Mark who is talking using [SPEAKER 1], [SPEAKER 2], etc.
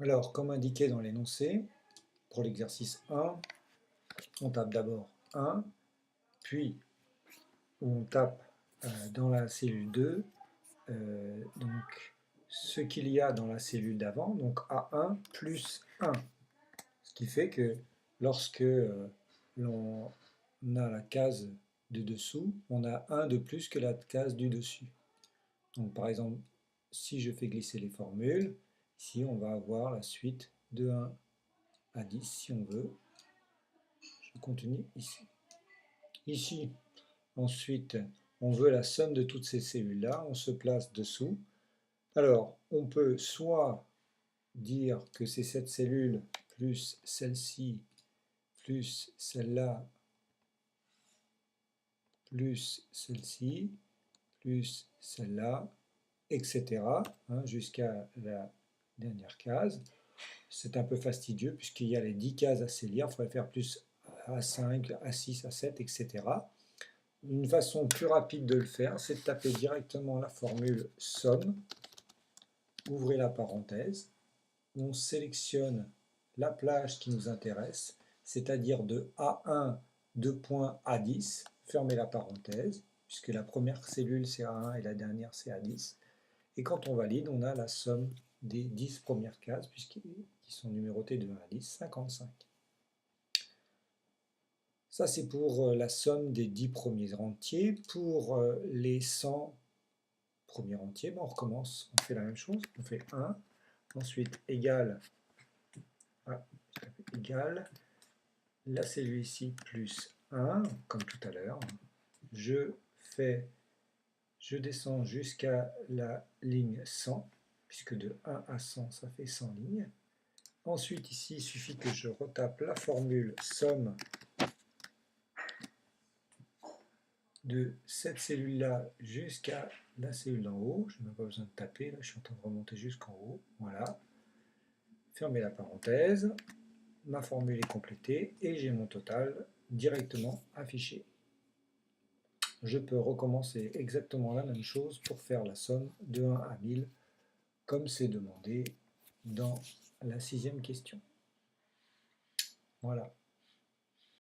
[SPEAKER 1] Alors, comme indiqué dans l'énoncé, pour l'exercice 1, on tape d'abord 1, puis on tape dans la cellule 2, donc ce qu'il y a dans la cellule d'avant, donc A1 plus 1. Ce qui fait que lorsque l'on a la case de dessous, on a 1 de plus que la case du dessus. Donc par exemple, si je fais glisser les formules, ici on va avoir la suite de 1 à 10 si on veut. Je continue ici. Ici, ensuite, on veut la somme de toutes ces cellules-là, on se place dessous. Alors, on peut soit dire que c'est cette cellule plus celle-ci, plus celle-là, plus celle-ci, plus celle-là, etc. Jusqu'à la dernière case. C'est un peu fastidieux puisqu'il y a les 10 cases à saisir, il faudrait faire plus A5, A6, A7, etc. Une façon plus rapide de le faire, c'est de taper directement la formule somme, ouvrez la parenthèse, on sélectionne la plage qui nous intéresse, c'est-à-dire de A1, 2 points A10, fermez la parenthèse, puisque la première cellule c'est A1 et la dernière c'est A10. Et quand on valide, on a la somme des 10 premières cases, qui sont numérotées de 1 à 10, 55. Ça, c'est pour la somme des 10 premiers entiers. Pour les 100 premiers entiers, on recommence, on fait la même chose. On fait 1, ensuite égal, la cellule ici plus 1, comme tout à l'heure. Je descends jusqu'à la ligne 100, puisque de 1 à 100, ça fait 100 lignes. Ensuite, ici, il suffit que je retape la formule somme de cette cellule-là jusqu'à la cellule d'en haut. Je n'ai même pas besoin de taper, là, je suis en train de remonter jusqu'en haut. Voilà. Fermez la parenthèse. Ma formule est complétée et j'ai mon total directement affiché. Je peux recommencer exactement la même chose pour faire la somme de 1 à 1000, comme c'est demandé dans la 6e question. Voilà.